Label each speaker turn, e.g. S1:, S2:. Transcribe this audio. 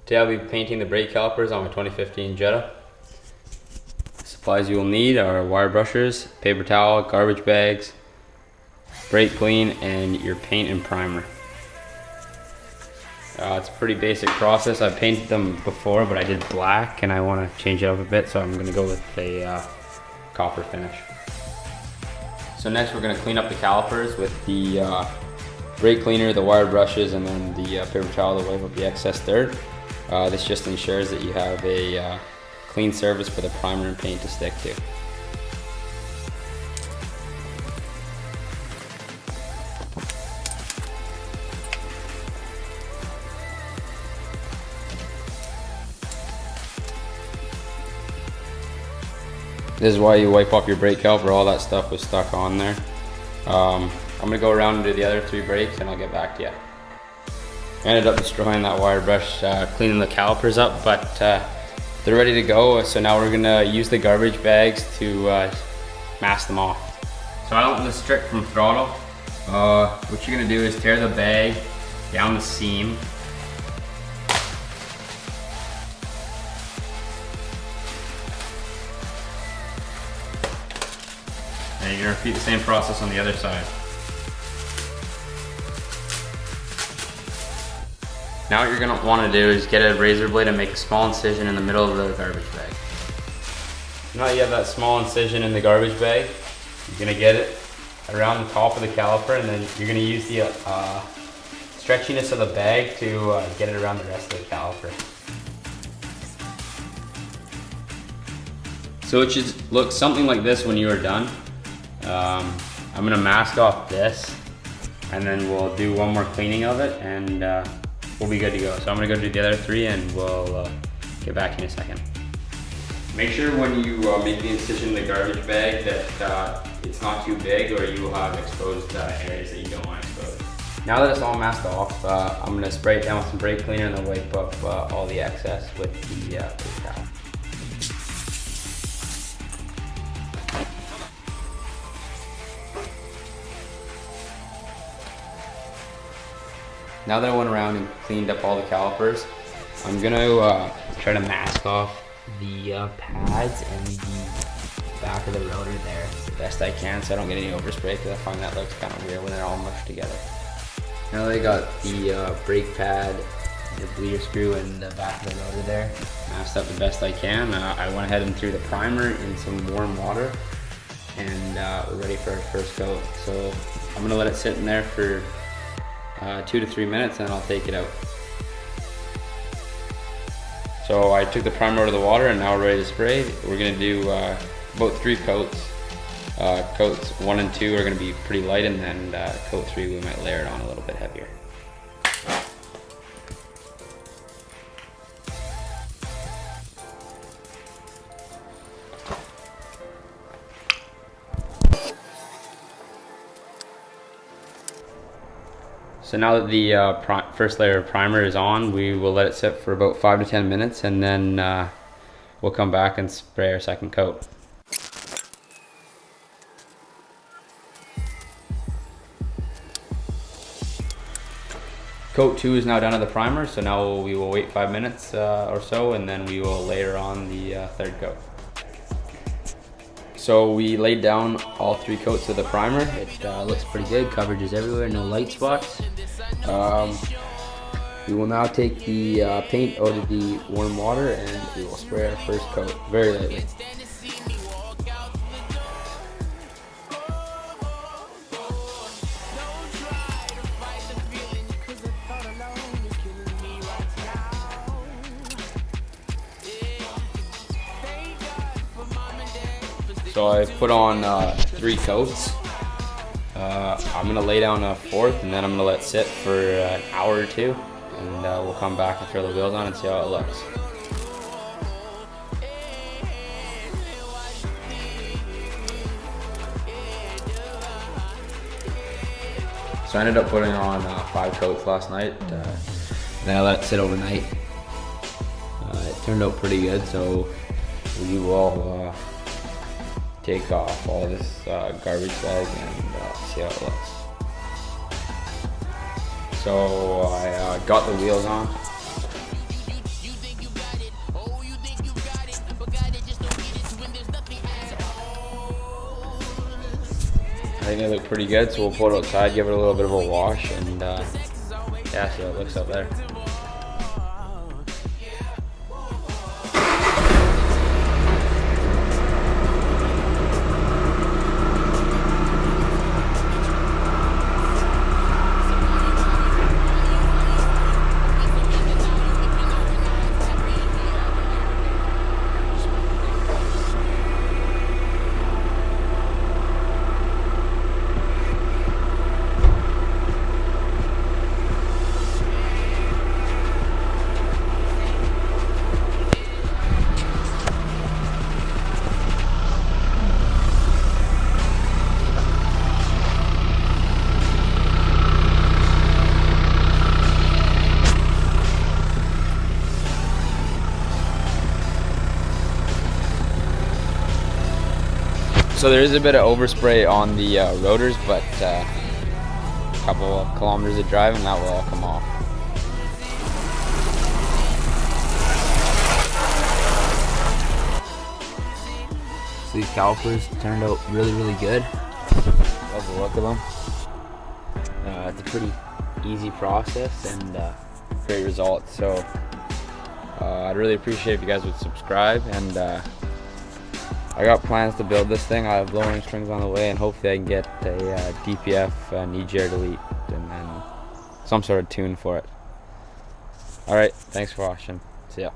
S1: Today I'll be painting the brake calipers on my 2015 Jetta. Supplies you will need are wire brushers, paper towel, garbage bags, brake clean, and your paint and primer. It's a pretty basic process. I've painted them before, but I did black and I want to change it up a bit, so I'm going to go with a copper finish. So next we're going to clean up the calipers with the brake cleaner, the wire brushes, and then the paper towel to wipe up the excess dirt. This just ensures that you have a clean surface for the primer and paint to stick to. This is why you wipe off your brake caliper. All that stuff was stuck on there. I'm going to go around and do the other 3 brakes and I'll get back to you. I ended up destroying that wire brush cleaning the calipers up, but they're ready to go. So now we're going to use the garbage bags to mask them off. So I don't restrict from throttle. What you're going to do is tear the bag down the seam. And you're going to repeat the same process on the other side. Now what you're going to want to do is get a razor blade and make a small incision in the middle of the garbage bag. Now you have that small incision in the garbage bag, you're going to get it around the top of the caliper, and then you're going to use the stretchiness of the bag to get it around the rest of the caliper. So it should look something like this when you are done. I'm going to mask off this, and then we'll do one more cleaning of it, and we'll be good to go. So I'm going to go do the other 3 and we'll get back in a second. Make sure when you make the incision in the garbage bag that it's not too big, or you will have exposed areas that you don't want exposed. Now that it's all masked off, I'm going to spray it down with some brake cleaner and then wipe up all the excess with the paper towel. Now that I went around and cleaned up all the calipers, I'm going to try to mask off the pads and the back of the rotor there the best I can, so I don't get any overspray, because I find that looks kind of weird when they're all mushed together. Now that I got the brake pad, the bleeder screw, and the back of the rotor there masked up the best I can, I went ahead and threw the primer in some warm water, and we're ready for our first coat. So I'm going to let it sit in there for 2 to 3 minutes, and I'll take it out. So I took the primer out of the water, and now we're ready to spray. We're going to do about 3 coats. Coats 1 and 2 are going to be pretty light, and then coat 3 we might layer it on a little bit heavier. So now that the first layer of primer is on, we will let it sit for about 5 to 10 minutes, and then we'll come back and spray our second coat. Coat 2 is now done of the primer, so now we will wait 5 minutes or so, and then we will layer on the 3rd coat. So we laid down all 3 coats of the primer. It looks pretty good. Coverage is everywhere, no light spots. We will now take the paint out of the warm water, and we will spray our first coat very lightly. So I put on 3 coats. I'm going to lay down a 4th, and then I'm going to let it sit for an hour or 2, and we'll come back and throw the wheels on and see how it looks. So I ended up putting on 5 coats last night, and then I let it sit overnight. It turned out pretty good, so we will take off all this garbage bag and see how it looks. So I got the wheels on. think they look pretty good, so we'll pull it outside, give it a little bit of a wash, and yeah, see how it looks out there. So there is a bit of overspray on the rotors, but a couple of kilometers of drive and that will all come off. So these calipers turned out really, really good. Love the look of them. It's a pretty easy process and great results. So I'd really appreciate if you guys would subscribe, and I got plans to build this thing. I have lowering springs on the way, and hopefully I can get a DPF, an EGR delete, and then some sort of tune for it. Alright, thanks for watching. See ya.